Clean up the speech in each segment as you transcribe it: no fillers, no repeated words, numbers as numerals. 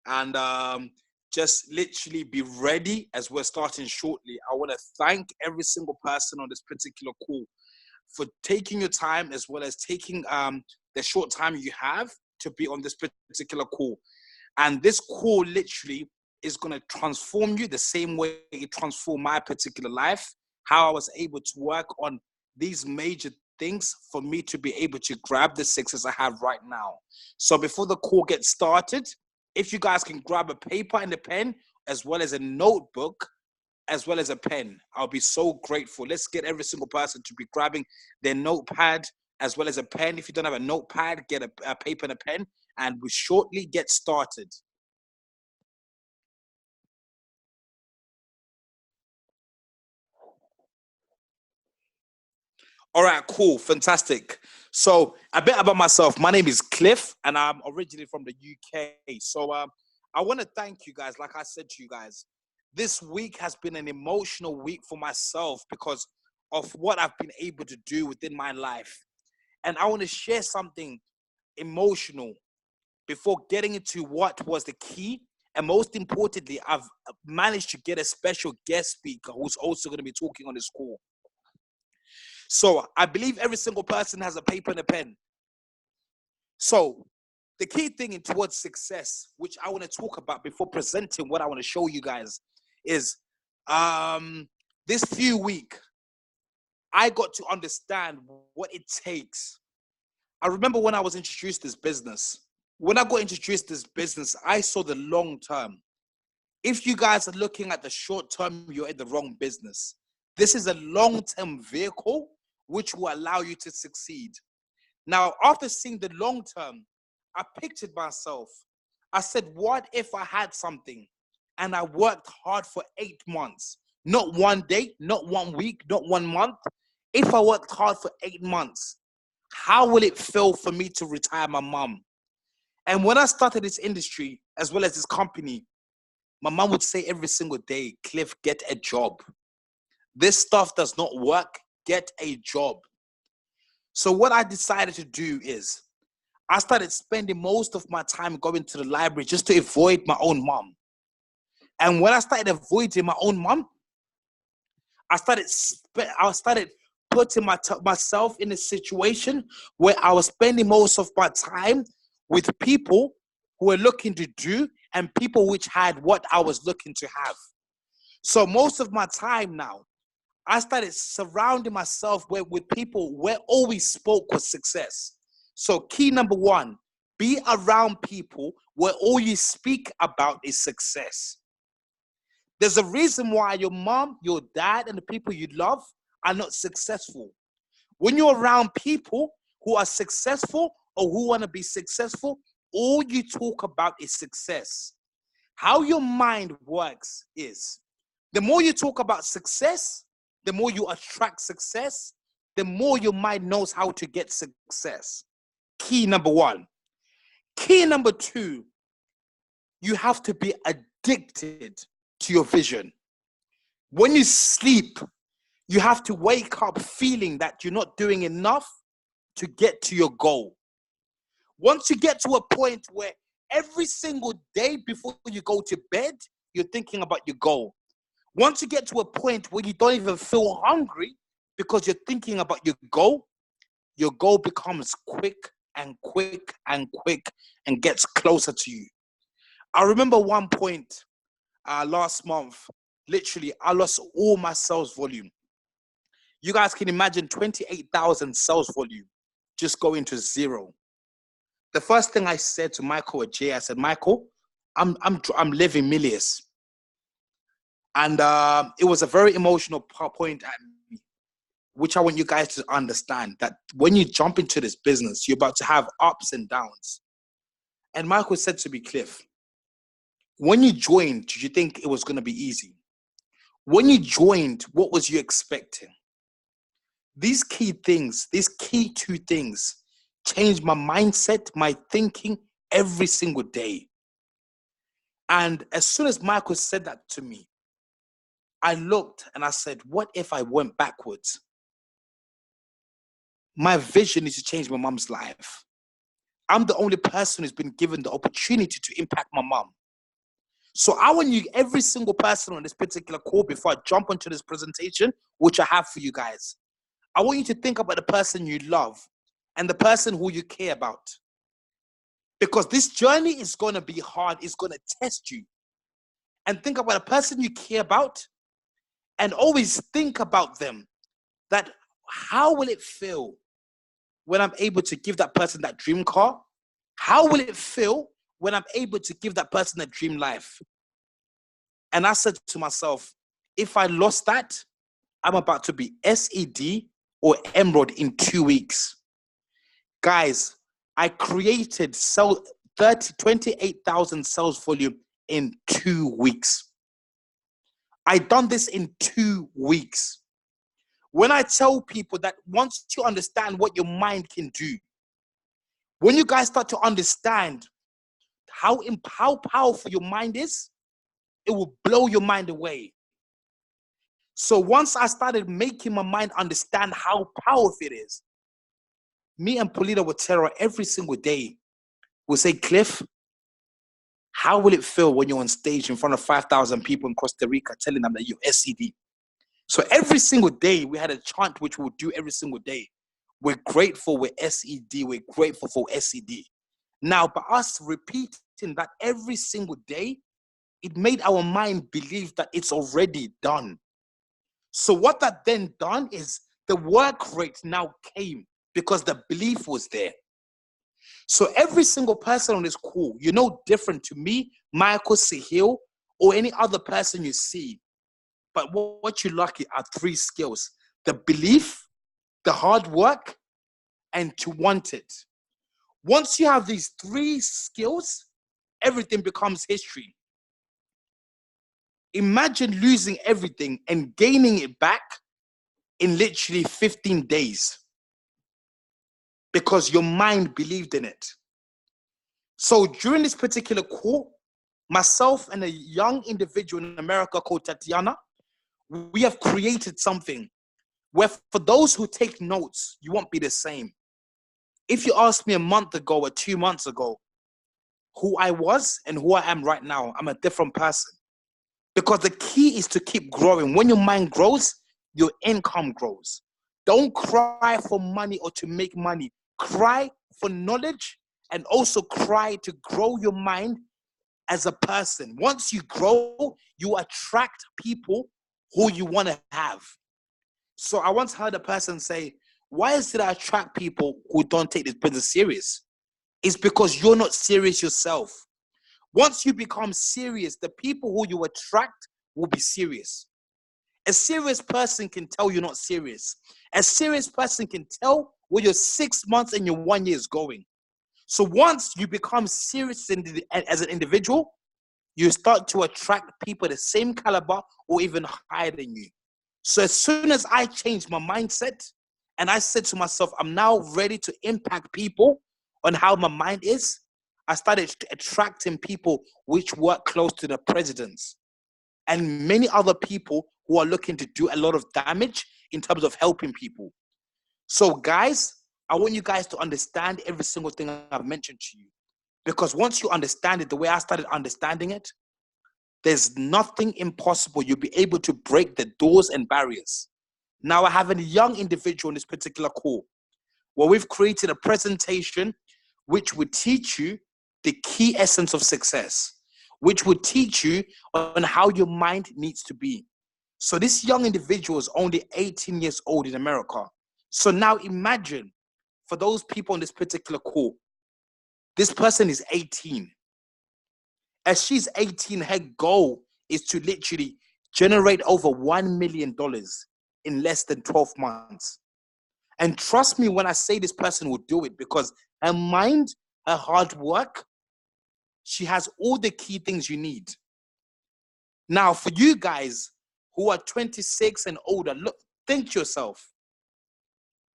and just literally be ready as we're starting shortly. I want to thank every single person on this particular call for taking your time, as well as taking the short time you have to be on this particular call. And this call literally is going to transform you the same way it transformed my particular life, how I was able to work on these major things for me to be able to grab the success I have right now. So before the call gets started, if you guys can grab a paper and a pen, as well as a notebook, as well as a pen, I'll be so grateful. Let's get every single person to be grabbing their notepad as well as a pen. If you don't have a notepad, get a paper and a pen, and we shortly get started. All right, cool, fantastic. So a bit about myself. My name is Cliff, and I'm originally from the UK. So I want to thank you guys. Like I said to you guys, this week has been an emotional week for myself because of what I've been able to do within my life. And I want to share something emotional before getting into what was the key. And most importantly, I've managed to get a special guest speaker who's also going to be talking on this call. So I believe every single person has a paper and a pen. So the key thing in towards success, which I want to talk about before presenting what I want to show you guys, is this few week, I got to understand what it takes. I remember when I was introduced to this business. When I got introduced to this business, I saw the long term. If you guys are looking at the short term, you're in the wrong business. This is a long-term vehicle which will allow you to succeed. Now, after seeing the long term, I pictured myself. I said, what if I had something and I worked hard for 8 months? Not one day, not 1 week, not 1 month. If I worked hard for 8 months, how will it feel for me to retire my mom? And when I started this industry, as well as this company, my mom would say every single day, Cliff, get a job. This stuff does not work. Get a job. So what I decided to do is I started spending most of my time going to the library just to avoid my own mom. And when I started avoiding my own mom, I started putting myself in a situation where I was spending most of my time with people who were looking to do and people which had what I was looking to have. So most of my time now, I started surrounding myself with people where all we spoke was success. So key number one, be around people where all you speak about is success. There's a reason why your mom, your dad, and the people you love are not successful. When you're around people who are successful or who want to be successful, all you talk about is success. How your mind works is the more you talk about success, the more you attract success, the more your mind knows how to get success. Key number one. Key number two, you have to be addicted to your vision. When you sleep, you have to wake up feeling that you're not doing enough to get to your goal. Once you get to a point where every single day before you go to bed, you're thinking about your goal. Once you get to a point where you don't even feel hungry because you're thinking about your goal becomes quick and quick and quick and gets closer to you. I remember one point last month, literally, I lost all my sales volume. You guys can imagine 28,000 sales volume just going to zero. The first thing I said to Michael or Jay, I said, Michael, I'm living millions. And it was a very emotional point at me, which I want you guys to understand that when you jump into this business, you're about to have ups and downs. And Michael said to me, Cliff, when you joined, did you think it was going to be easy? When you joined, what was you expecting? These key things, these key two things, changed my mindset, my thinking every single day. And as soon as Michael said that to me, I looked and I said, what if I went backwards? My vision is to change my mom's life. I'm the only person who's been given the opportunity to impact my mom. So I want you, every single person on this particular call, before I jump onto this presentation, which I have for you guys, I want you to think about the person you love and the person who you care about. Because this journey is going to be hard. It's going to test you. And think about the person you care about and always think about them. That how will it feel when I'm able to give that person that dream car? How will it feel when I'm able to give that person a dream life? And I said to myself, if I lost that, I'm about to be SED or Emerald in 2 weeks. Guys, I created 28,000 sales volume in 2 weeks. I done this in 2 weeks. When I tell people that once you understand what your mind can do, when you guys start to understand how powerful your mind is, it will blow your mind away. So once I started making my mind understand how powerful it is, me and Polina would tell her every single day, we'll say, Cliff, how will it feel when you're on stage in front of 5,000 people in Costa Rica telling them that you're SCD? So every single day we had a chant which we would do every single day. We're grateful we're SED. We're grateful for SED. Now, by us repeating that every single day, it made our mind believe that it's already done. So what that then done is the work rate now came because the belief was there. So every single person on this call, you're no different to me, Michael, Sahil, or any other person you see. But what you lack are 3 skills: the belief, the hard work, and to want it. Once you have these 3 skills, everything becomes history. Imagine losing everything and gaining it back in literally 15 days because your mind believed in it. So during this particular call, myself and a young individual in America called Tatianna, we have created something where for those who take notes, you won't be the same. If you asked me a month ago or 2 months ago who I was and who I am right now, I'm a different person. Because the key is to keep growing. When your mind grows, your income grows. Don't cry for money or to make money. Cry for knowledge and also cry to grow your mind as a person. Once you grow, you attract people who you want to have. So I once heard a person say, why is it I attract people who don't take this business serious? It's because you're not serious yourself. Once you become serious, the people who you attract will be serious. A serious person can tell you're not serious. A serious person can tell where your 6 months and your 1 year is going. So once you become serious as an individual, you start to attract people the same caliber or even higher than you. So as soon as I changed my mindset and I said to myself, I'm now ready to impact people on how my mind is, I started attracting people which work close to the presidents and many other people who are looking to do a lot of damage in terms of helping people. So guys, I want you guys to understand every single thing I've mentioned to you. Because once you understand it the way I started understanding it, there's nothing impossible. You'll be able to break the doors and barriers. Now I have a young individual in this particular call where we've created a presentation which would teach you the key essence of success, which would teach you on how your mind needs to be. So this young individual is only 18 years old in America. So now imagine for those people on this particular call, this person is 18. As she's 18, her goal is to literally generate over $1 million in less than 12 months. And trust me when I say this person will do it, because her mind, her hard work, she has all the key things you need. Now, for you guys who are 26 and older, look, think to yourself,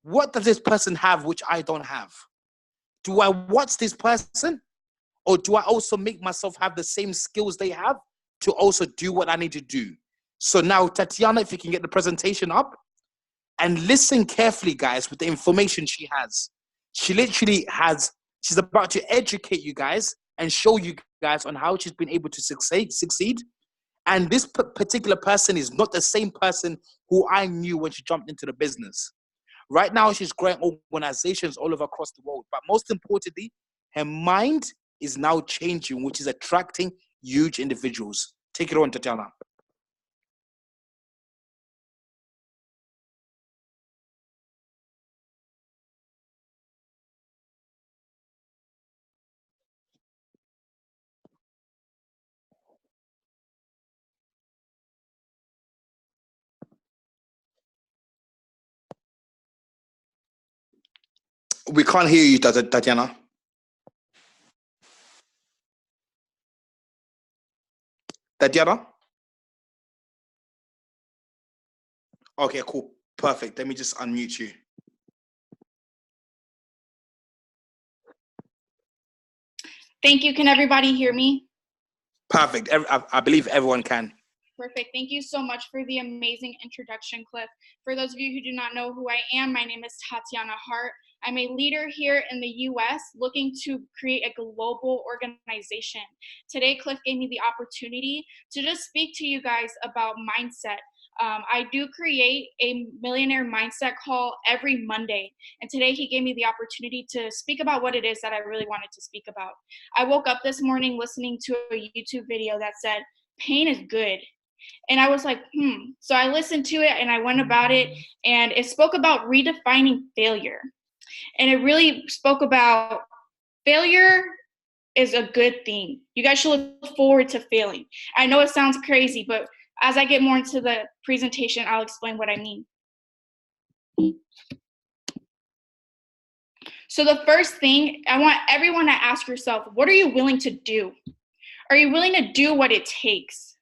what does this person have which I don't have? Do I watch this person? Or do I also make myself have the same skills they have to also do what I need to do? So now, Tatianna, if you can get the presentation up and listen carefully, guys, with the information she has. She literally has, she's about to educate you guys and show you guys on how she's been able to succeed. And this particular person is not the same person who I knew when she jumped into the business. Right now, she's growing organizations all over across the world. But most importantly, her mind is now changing, which is attracting huge individuals. Take it on, Tatianna. We can't hear you, Tatianna. Tatianna? Okay, cool. Perfect. Let me just unmute you. Thank you. Can everybody hear me? Perfect. I believe everyone can. Perfect. Thank you so much for the amazing introduction, Cliff. For those of you who do not know who I am, my name is Tatianna Hart. I'm a leader here in the US looking to create a global organization. Today, Cliff gave me the opportunity to just speak to you guys about mindset. I do create a millionaire mindset call every Monday. And today he gave me the opportunity to speak about what it is that I really wanted to speak about. I woke up this morning listening to a YouTube video that said, pain is good. And I was like, So I listened to it and I went about it, and it spoke about redefining failure. And it really spoke about failure is a good thing. You guys should look forward to failing. I know it sounds crazy, but as I get more into the presentation, I'll explain what I mean. So the first thing, I want everyone to ask yourself, what are you willing to do? Are you willing to do what it takes?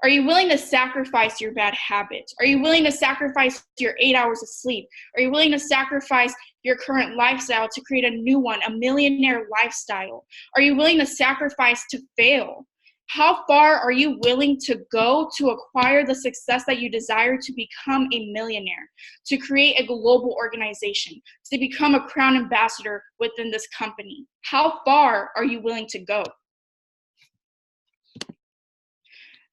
Are you willing to sacrifice your bad habits? Are you willing to sacrifice your 8 hours of sleep? Are you willing to sacrifice your current lifestyle to create a new one, a millionaire lifestyle? Are you willing to sacrifice to fail? How far are you willing to go to acquire the success that you desire to become a millionaire, to create a global organization, to become a crown ambassador within this company? How far are you willing to go?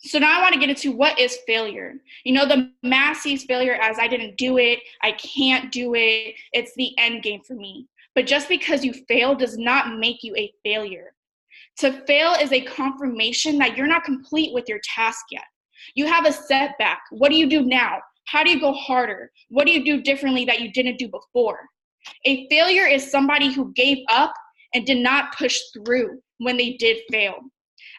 So now I want to get into what is failure. You know, the mass sees failure as I didn't do it, I can't do it, it's the end game for me. But just because you fail does not make you a failure. To fail is a confirmation that you're not complete with your task yet. You have a setback. What do you do now? How do you go harder? What do you do differently that you didn't do before? A failure is somebody who gave up and did not push through when they did fail.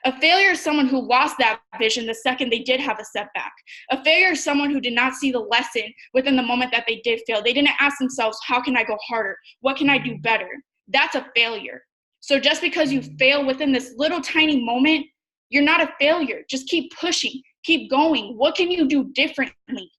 A failure is someone who lost that vision the second they did have a setback. A failure is someone who did not see the lesson within the moment that they did fail. They didn't ask themselves, how can I go harder? What can I do better? That's a failure. So just because you fail within this little tiny moment, you're not a failure. Just keep pushing, keep going. What can you do differently?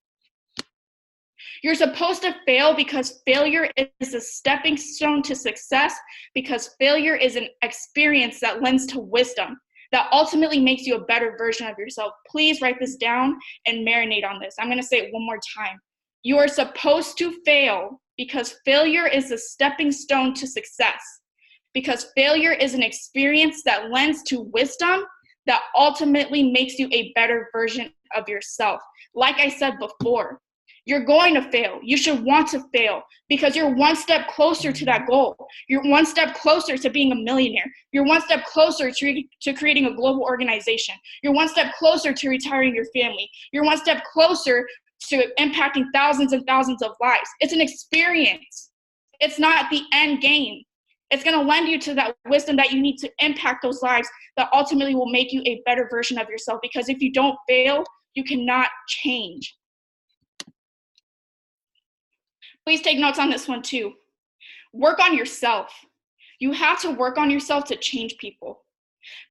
You're supposed to fail because failure is a stepping stone to success, because failure is an experience that lends to wisdom, that ultimately makes you a better version of yourself. Please write this down and marinate on this. I'm going to say it one more time. You are supposed to fail because failure is a stepping stone to success, because failure is an experience that lends to wisdom that ultimately makes you a better version of yourself. Like I said before, you're going to fail. You should want to fail because you're one step closer to that goal. You're one step closer to being a millionaire. You're one step closer to creating a global organization. You're one step closer to retiring your family. You're one step closer to impacting thousands and thousands of lives. It's an experience. It's not the end game. It's going to lend you to that wisdom that you need to impact those lives that ultimately will make you a better version of yourself. Because if you don't fail, you cannot change. Please take notes on this one too. Work on yourself. You have to work on yourself to change people.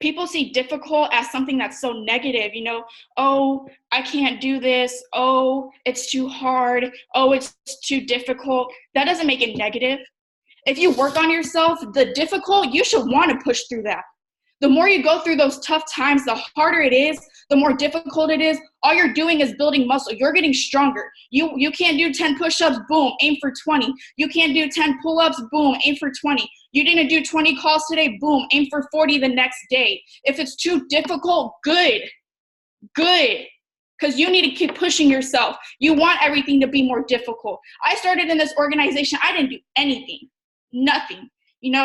People see difficult as something that's so negative, you know, oh, I can't do this. Oh, it's too hard. Oh, it's too difficult. That doesn't make it negative. If you work on yourself, the difficult, you should want to push through that. The more you go through those tough times, the harder it is, the more difficult it is. All you're doing is building muscle. You're getting stronger. You can't do 10 push-ups, boom, aim for 20. You can't do 10 pull-ups, boom, aim for 20. You didn't do 20 calls today, boom, aim for 40 the next day. If it's too difficult, good. Because you need to keep pushing yourself. You want everything to be more difficult. I started in this organization, I didn't do anything, nothing. And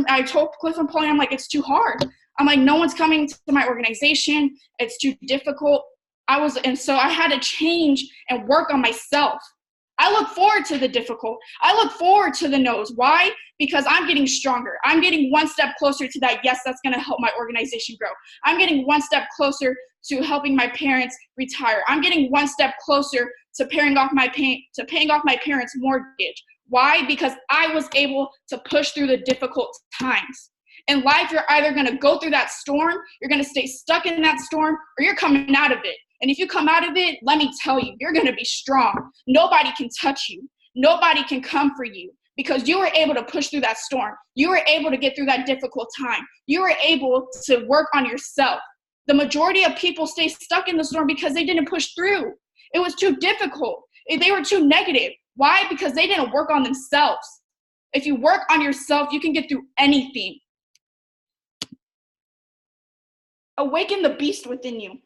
I told Cliff and Pauline, I'm like, it's too hard. I'm like, no one's coming to my organization. It's too difficult. And so I had to change and work on myself. I look forward to the difficult. I look forward to the no's. Why? Because I'm getting stronger. I'm getting one step closer to that. Yes, that's going to help my organization grow. I'm getting one step closer to helping my parents retire. I'm getting one step closer to paying off my parents' mortgage. Why? Because I was able to push through the difficult times. In life, you're either going to go through that storm, you're going to stay stuck in that storm, or you're coming out of it. And if you come out of it, let me tell you, you're going to be strong. Nobody can touch you. Nobody can come for you because you were able to push through that storm. You were able to get through that difficult time. You were able to work on yourself. The majority of people stay stuck in the storm because they didn't push through. It was too difficult. They were too negative. Why? Because they didn't work on themselves. If you work on yourself, you can get through anything. Awaken the beast within you.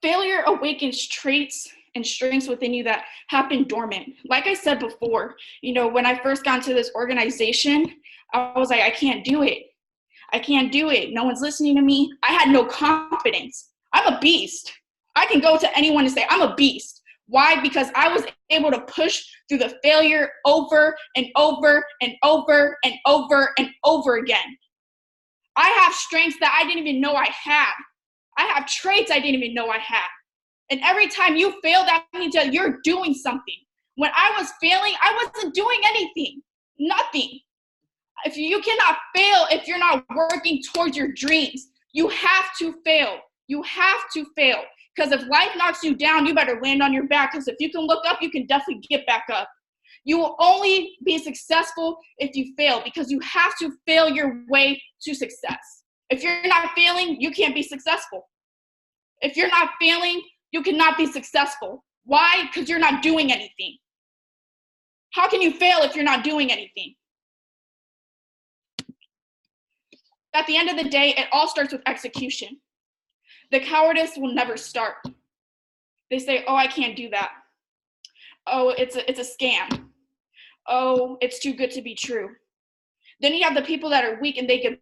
Failure awakens traits and strengths within you that have been dormant. Like I said before, when I first got into this organization, I was like, I can't do it. I can't do it. No one's listening to me. I had no confidence. I'm a beast. I can go to anyone and say, I'm a beast. Why? Because I was able to push through the failure over and over and over and over and over again. I have strengths that I didn't even know I had. I have traits I didn't even know I had. And every time you fail, that means that you're doing something. When I was failing, I wasn't doing anything. Nothing. If you cannot fail if you're not working towards your dreams. You have to fail. You have to fail. Because if life knocks you down, you better land on your back. Because if you can look up, you can definitely get back up. You will only be successful if you fail, because you have to fail your way to success. If you're not failing, you can't be successful. If you're not failing, you cannot be successful. Why? Because you're not doing anything. How can you fail if you're not doing anything? At the end of the day, it all starts with execution. The cowardice will never start. They say, oh, I can't do that. Oh, it's a scam. Oh, it's too good to be true. Then you have the people that are weak and they give